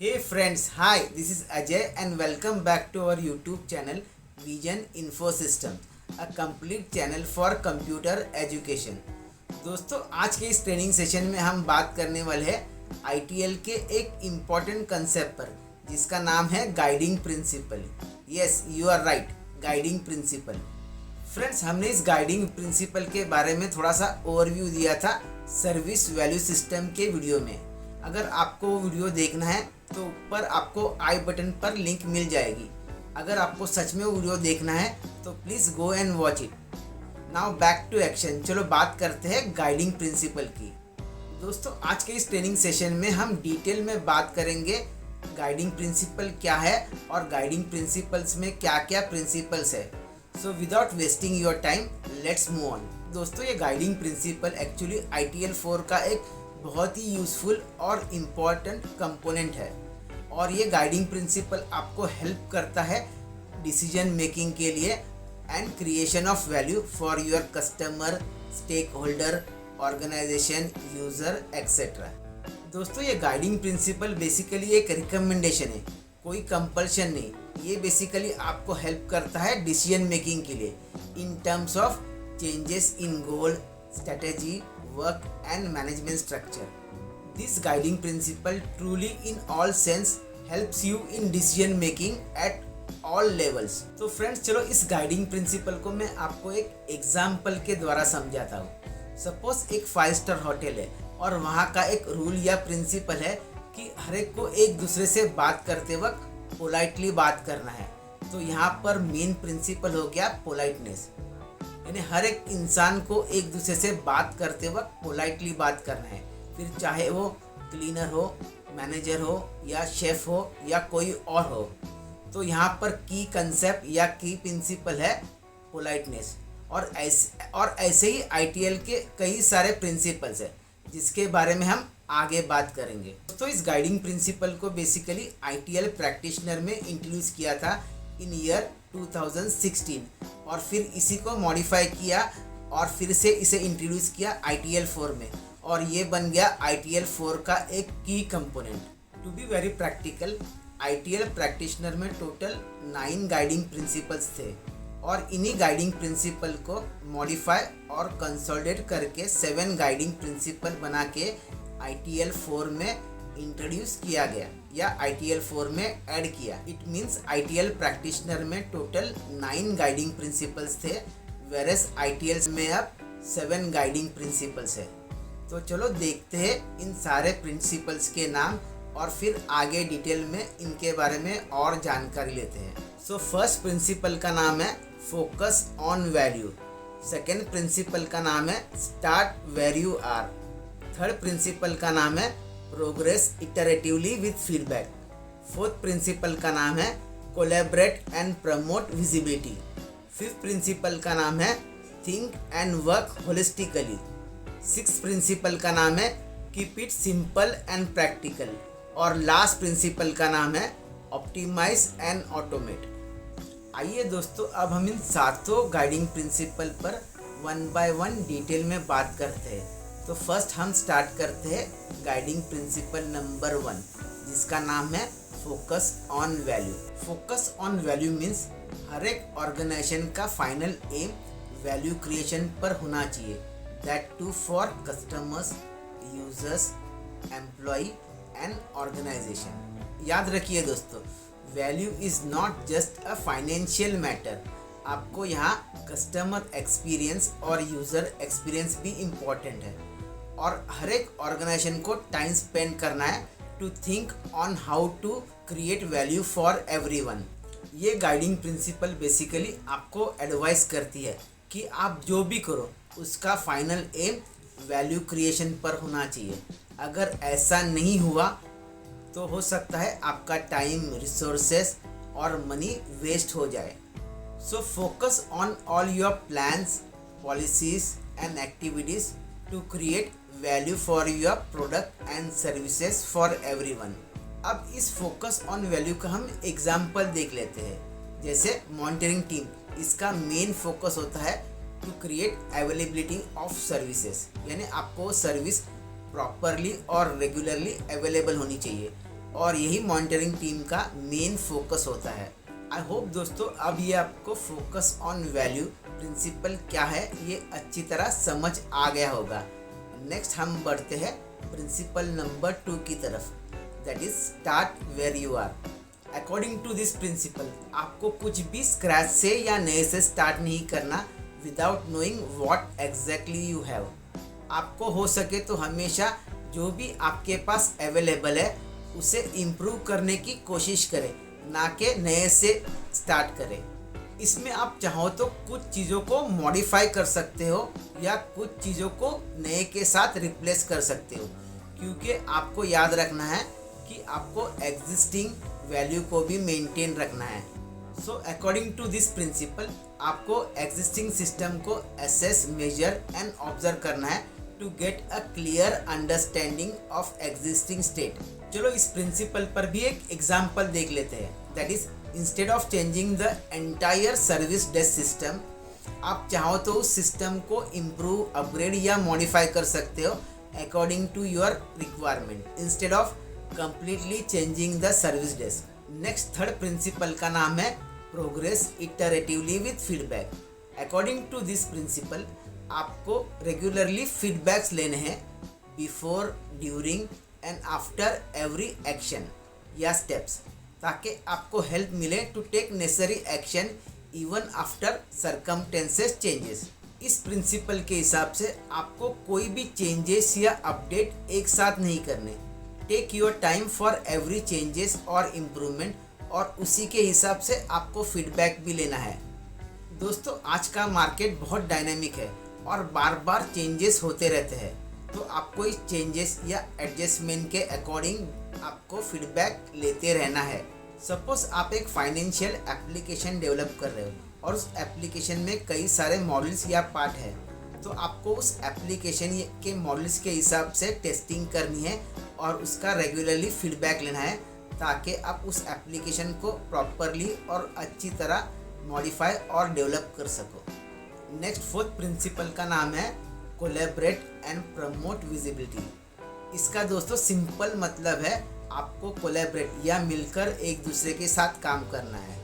Hey friends, hi, this is Ajay and welcome back to our YouTube channel Vision Info System, a complete channel for computer education. दोस्तों आज के इस training session में हम बात करने वाले हैं ITL के एक इम्पॉर्टेंट कंसेप्ट पर जिसका नाम है guiding principle. Yes, you are right, guiding principle. Friends, हमने इस गाइडिंग प्रिंसिपल के बारे में थोड़ा सा ओवरव्यू दिया था सर्विस वैल्यू सिस्टम के वीडियो में. अगर आपको वो वीडियो देखना है तो ऊपर आपको आई बटन पर लिंक मिल जाएगी. अगर आपको सच में वो वीडियो देखना है तो please go and watch it. Now back to action. चलो बात करते हैं गाइडिंग प्रिंसिपल की. दोस्तों आज के इस ट्रेनिंग सेशन में हम डिटेल में बात करेंगे गाइडिंग प्रिंसिपल क्या है और गाइडिंग प्रिंसिपल्स में क्या क्या प्रिंसिपल्स है. So without wasting your time let's move on. दोस्तों ये गाइडिंग प्रिंसिपल एक्चुअली ITL 4 का एक बहुत ही यूज़फुल और इम्पॉर्टेंट कंपोनेंट है और ये गाइडिंग प्रिंसिपल आपको हेल्प करता है डिसीजन मेकिंग के लिए and creation of value for your customer, stakeholder, organisation, user et cetera. दोस्तों ये गाइडिंग प्रिंसिपल बेसिकली एक रिकमेंडेशन है, कोई कंपल्शन नहीं. ये बेसिकली आपको हेल्प करता है डिसीजन मेकिंग के लिए in terms of changes in goal, strategy, work and management structure. This guiding principle truly in all sense helps you in decision making at all levels. तो friends चलो इस guiding principle को मैं आपको एक example के द्वारा समझाता हूँ. सपोज एक 5 स्टार होटल है और वहाँ का एक रूल या प्रिंसिपल है कि हर एक को एक दूसरे से बात करते वक्त पोलाइटली बात करना है. तो यहाँ पर मेन प्रिंसिपल हो गया पोलाइटनेस, यानी हर एक इंसान को एक दूसरे से बात करते वक्त पोलाइटली बात करना है. फिर चाहे वो क्लीनर हो, मैनेजर हो या शेफ हो या कोई और हो. तो यहाँ पर की कंसेप्ट या की प्रिंसिपल है पोलाइटनेस. और ऐसे ही ITL के कई सारे प्रिंसिपल्स हैं जिसके बारे में हम आगे बात करेंगे. तो इस गाइडिंग प्रिंसिपल को बेसिकली ITL प्रैक्टिशनर में इंट्रोड्यूस किया था इन ईयर 2016 और फिर इसी को मॉडिफाई किया और फिर से इसे इंट्रोड्यूस किया ITL 4 में और ये बन गया ITL 4 का एक की component. To be very practical, ITL practitioner में टोटल 9 गाइडिंग प्रिंसिपल्स थे और इन्हीं गाइडिंग प्रिंसिपल को मॉडिफाई और कंसोलिडेट करके 7 गाइडिंग प्रिंसिपल बना के ITL 4 में इंट्रोड्यूस किया गया या ITL 4 में ऐड किया. इट मीन्स ITL प्रैक्टिशनर में टोटल 9 गाइडिंग प्रिंसिपल्स थे वेरस ITL में अब 7 गाइडिंग प्रिंसिपल्स है. तो चलो देखते हैं इन सारे प्रिंसिपल्स के नाम और फिर आगे डिटेल में इनके बारे में और जानकारी लेते हैं. सो फर्स्ट प्रिंसिपल का नाम है focus on value. Second principle का नाम है start where you are. Third principle का नाम है progress iteratively with feedback. Fourth principle का नाम है collaborate and promote visibility. Fifth principle का नाम है think and work holistically. Sixth principle का नाम है keep it simple and practical. और लास्ट प्रिंसिपल का नाम है ऑप्टिमाइज एंड ऑटोमेट. आइए दोस्तों अब हम इन सातों गाइडिंग प्रिंसिपल पर वन बाय वन डिटेल में बात करते हैं. तो फर्स्ट हम स्टार्ट करते हैं गाइडिंग प्रिंसिपल नंबर 1 जिसका नाम है focus on value. Focus on value means हर एक ऑर्गेनाइजेशन का फाइनल एम वैल्यू क्रिएशन पर होना चाहिए. That to for customers, users, employ and organisation. याद रखिए दोस्तों, value is not just a financial matter. आपको यहाँ कस्टमर एक्सपीरियंस और यूज़र एक्सपीरियंस भी इम्पॉर्टेंट है और हर एक ऑर्गेनाइजेशन को टाइम स्पेंड करना है to think on how to create value for everyone. ये गाइडिंग प्रिंसिपल बेसिकली आपको एडवाइस करती है कि आप जो भी करो उसका फाइनल एम वैल्यू क्रिएशन पर होना चाहिए. अगर ऐसा नहीं हुआ तो हो सकता है आपका टाइम, रिसोर्सेस और मनी वेस्ट हो जाए. So focus on all your plans, policies and activities to create value for your product and services for everyone. अब इस फोकस ऑन वैल्यू का हम एग्जाम्पल देख लेते हैं. जैसे मॉनिटरिंग टीम, इसका मेन फोकस होता है to create availability of services, यानी आपको सर्विस प्रॉपरली और रेगुलरली अवेलेबल होनी चाहिए और यही मॉनिटरिंग टीम का मेन फोकस होता है। आई होप दोस्तों अब ये आपको फोकस ऑन वैल्यू प्रिंसिपल क्या है ये अच्छी तरह समझ आ गया होगा। नेक्स्ट हम बढ़ते हैं प्रिंसिपल नंबर 2 की तरफ, that is start where you are. According to this principle आपको कुछ भी स्क्रैच से या नए से स्टार्ट नहीं करना without knowing what exactly you have. आपको हो सके तो हमेशा जो भी आपके पास अवेलेबल है उसे इम्प्रूव करने की कोशिश करें, ना कि नए से स्टार्ट करें। इसमें आप चाहो तो कुछ चीज़ों को मॉडिफाई कर सकते हो या कुछ चीज़ों को नए के साथ रिप्लेस कर सकते हो, क्योंकि आपको याद रखना है कि आपको एग्जिस्टिंग वैल्यू को भी मेंटेन रखना है। So according to this principle आपको एग्जिस्टिंग सिस्टम को असेस, मेजर एंड ऑब्जर्व करना है to get a clear understanding of existing state. चलो इस प्रिंसिपल पर भी एक एग्जाम्पल देख लेते हैं, that is instead of changing the entire service desk system, आप चाहो तो उस सिस्टम को इम्प्रूव, अपग्रेड या मॉडिफाई कर सकते हो according to your requirement instead of completely changing the service desk. Next third principle का नाम है progress iteratively with feedback. According to this principle आपको रेगुलरली फीडबैक्स लेने हैं before, during and after every action या स्टेप्स, ताकि आपको help मिले to take necessary action even after circumstances changes. इस प्रिंसिपल के हिसाब से आपको कोई भी चेंजेस या अपडेट एक साथ नहीं करने। Take your time for every changes और इम्प्रूवमेंट, और उसी के हिसाब से आपको फीडबैक भी लेना है। दोस्तों आज का मार्केट बहुत डायनेमिक है और बार बार चेंजेस होते रहते हैं, तो आपको इस चेंजेस या एडजस्टमेंट के अकॉर्डिंग आपको फीडबैक लेते रहना है। सपोज आप एक फाइनेंशियल एप्लीकेशन डेवलप कर रहे हो और उस एप्लीकेशन में कई सारे मॉडल्स या पार्ट है, तो आपको उस एप्लीकेशन के मॉडल्स के हिसाब से टेस्टिंग करनी है और उसका रेगुलरली फीडबैक लेना है, ताकि आप उस एप्लीकेशन को प्रॉपरली और अच्छी तरह मॉडिफाई और डेवलप कर सको। नेक्स्ट फोर्थ प्रिंसिपल का नाम है कोलैबोरेट एंड प्रमोट विजिबिलिटी। इसका दोस्तों सिंपल मतलब है आपको कोलैबोरेट या मिलकर एक दूसरे के साथ काम करना है।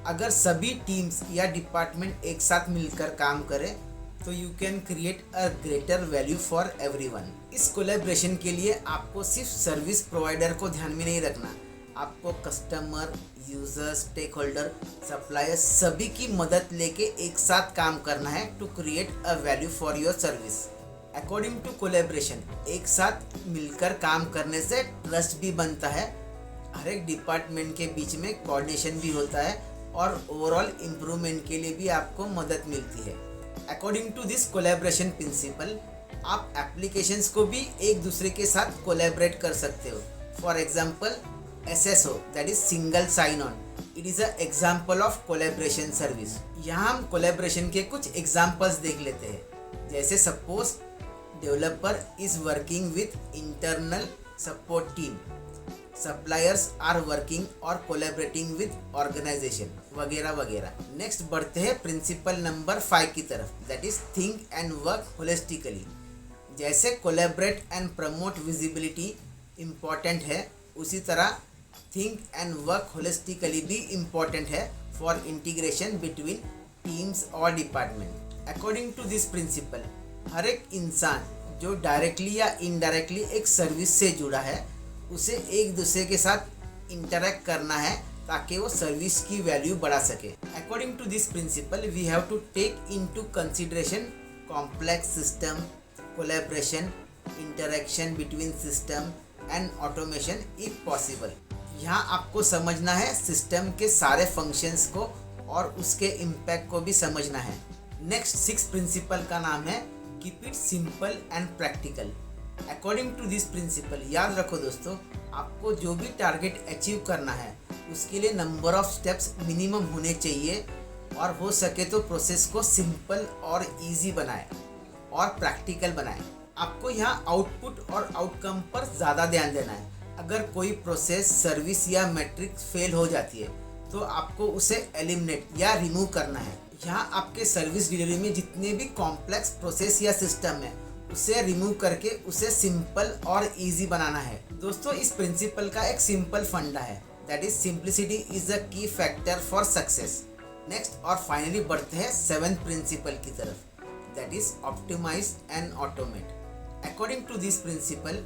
अगर सभी टीम्स या डिपार्टमेंट एक साथ मिलकर काम करें तो you can create a greater value for everyone. इस कोलैबोरेशन के लिए आपको सिर्फ सर्विस प्रोवाइडर को ध्यान में नहीं रखना, आपको customer, users, stakeholder, suppliers सभी की मदद लेके एक साथ काम करना है to create a value for your service. According to collaboration एक साथ मिलकर काम करने से ट्रस्ट भी बनता है, हर एक डिपार्टमेंट के बीच में कोऑर्डिनेशन भी होता है और ओवरऑल इम्प्रूवमेंट के लिए भी आपको मदद मिलती है। According to this collaboration principle आप एप्लीकेशंस को भी एक दूसरे के साथ कोलैबोरेट कर सकते हो। For example SSO, that is single sign on, it is a example of collaboration service. यहाँ हम कोलैबोरेशन के कुछ एग्जाम्पल्स देख लेते हैं, जैसे suppose developer is working with internal support team, suppliers are working और कोलैबोरेटिंग विद ऑर्गेनाइजेशन वगैरह वगैरह। नेक्स्ट बढ़ते हैं प्रिंसिपल नंबर 5 की तरफ, that is think and work holistically. जैसे collaborate and promote visibility important है, उसी तरह थिंक एंड वर्क होलिस्टिकली भी इम्पॉर्टेंट है फॉर इंटीग्रेशन बिटवीन टीम्स और department. According to this principle हर एक इंसान जो डायरेक्टली या इनडायरेक्टली एक सर्विस से जुड़ा है उसे एक दूसरे के साथ इंटरेक्ट करना है ताकि वो सर्विस की वैल्यू बढ़ा सके। According to this principle we have to take into consideration complex system, collaboration, interaction between system and automation if possible. यहाँ आपको समझना है सिस्टम के सारे फंक्शंस को और उसके इम्पैक्ट को भी समझना है। नेक्स्ट 6 प्रिंसिपल का नाम है keep it simple and practical. According to this principle याद रखो दोस्तों, आपको जो भी टारगेट अचीव करना है उसके लिए नंबर ऑफ स्टेप्स मिनिमम होने चाहिए और हो सके तो प्रोसेस को सिंपल और इजी बनाए और प्रैक्टिकल बनाए। आपको यहाँ आउटपुट और आउटकम पर ज़्यादा ध्यान देना है। अगर कोई प्रोसेस, सर्विस या मैट्रिक फेल हो जाती है तो आपको उसे एलिमिनेट या रिमूव करना है। यहाँ आपके सर्विस डिलीवरी में जितने भी कॉम्प्लेक्स प्रोसेस या सिस्टम है उसे रिमूव करके उसे सिंपल और इजी बनाना है। दोस्तों इस प्रिंसिपल का एक सिंपल फंडा है, that is simplicity is a key factor for success. Next और फाइनली बढ़ते हैं 7th प्रिंसिपल की तरफ, that is optimise and automate. According to this principle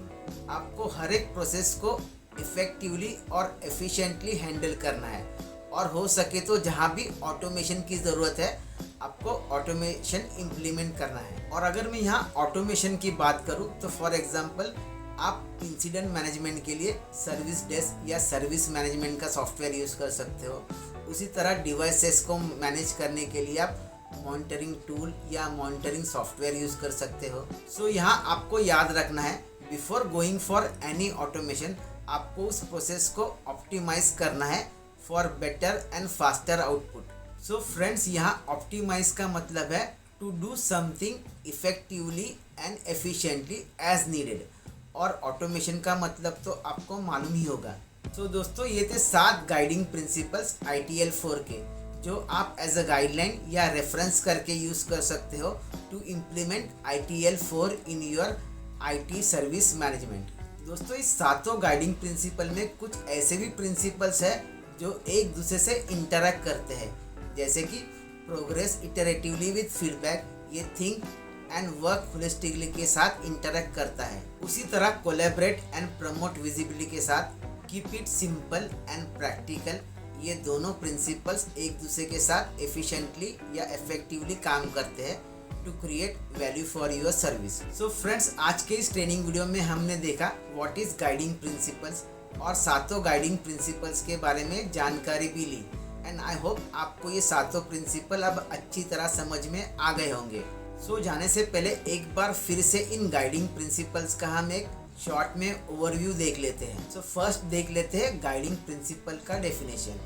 आपको हर एक प्रोसेस को इफेक्टिवली और एफिशिएंटली हैंडल करना है, और हो सके तो जहाँ भी ऑटोमेशन की ज़रूरत है आपको ऑटोमेशन इम्प्लीमेंट करना है। और अगर मैं यहाँ ऑटोमेशन की बात करूँ तो फॉर एग्जांपल आप इंसिडेंट मैनेजमेंट के लिए सर्विस डेस्क या सर्विस मैनेजमेंट का सॉफ्टवेयर यूज़ कर सकते हो। उसी तरह डिवाइसेस को मैनेज करने के लिए आप मॉनिटरिंग टूल या मॉनिटरिंग सॉफ्टवेयर यूज़ कर सकते हो। सो यहाँ आपको याद रखना है, before going for any automation आपको उस प्रोसेस को ऑप्टिमाइज करना है for better and faster output. So friends यहाँ ऑप्टिमाइज का मतलब है to do something effectively and efficiently as needed, और ऑटोमेशन का मतलब तो आपको मालूम ही होगा। सो दोस्तों ये थे 7 गाइडिंग प्रिंसिपल्स ITL 4 के, जो आप एज अ गाइडलाइन या रेफरेंस करके यूज़ कर सकते हो to implement ITL 4 in your IT service management. दोस्तों इस 7 गाइडिंग प्रिंसिपल में कुछ ऐसे भी प्रिंसिपल्स है जो एक दूसरे से इंटरैक्ट करते हैं, जैसे कि प्रोग्रेस इटरेटिवली विद फीडबैक, ये थिंक एंड वर्क होलिस्टिकली के साथ इंटरैक्ट करता है। उसी तरह कोलैबोरेट एंड प्रमोट विजिबिलिटी के साथ keep it simple and practical, ये दोनों प्रिंसिपल्स एक दूसरे के साथ एफिशिएंटली या इफेक्टिवली काम करते हैं to create value for your service. So friends आज के इस ट्रेनिंग वीडियो में हमने देखा व्हाट इज गाइडिंग प्रिंसिपल्स और 7 गाइडिंग प्रिंसिपल्स के बारे में जानकारी भी ली, एंड आई होप आपको ये 7 प्रिंसिपल अब अच्छी तरह समझ में आ गए होंगे। सो जाने से पहले एक बार फिर से इन गाइडिंग प्रिंसिपल्स का हम एक शॉर्ट में ओवरव्यू देख लेते हैं। सो फर्स्ट देख लेते हैं गाइडिंग प्रिंसिपल का definition.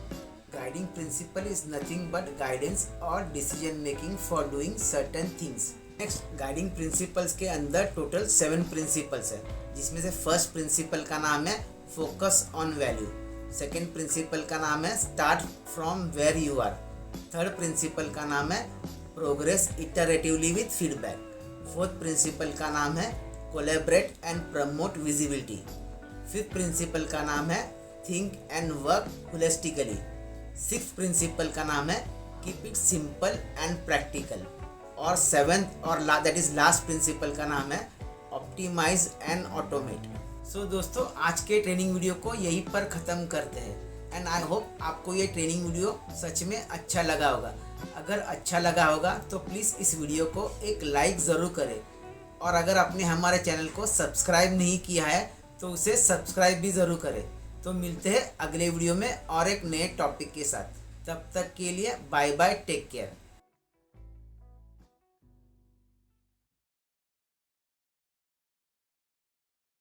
Guiding principle is nothing but guidance और decision making for doing certain things. Next guiding principles के अंदर टोटल 7 प्रिंसिपल्स है, जिसमें से फर्स्ट प्रिंसिपल का नाम है focus on value, second principle का नाम है start from where you are, third principle का नाम है progress iteratively with feedback, fourth principle का नाम है collaborate and promote visibility, fifth principle का नाम है think and work holistically, sixth principle का नाम है keep it simple and practical, और सेवेंथ और दैट इज लास्ट प्रिंसिपल का नाम है ऑप्टिमाइज एंड ऑटोमेट। सो दोस्तों आज के ट्रेनिंग वीडियो को यहीं पर ख़त्म करते हैं, एंड आई होप आपको ये ट्रेनिंग वीडियो सच में अच्छा लगा होगा। अगर अच्छा लगा होगा तो प्लीज़ इस वीडियो को एक लाइक ज़रूर करें, और अगर आपने हमारे चैनल को सब्सक्राइब नहीं किया है तो उसे सब्सक्राइब भी ज़रूर करें। तो मिलते हैं अगले वीडियो में और एक नए टॉपिक के साथ। तब तक के लिए बाय बाय, टेक केयर।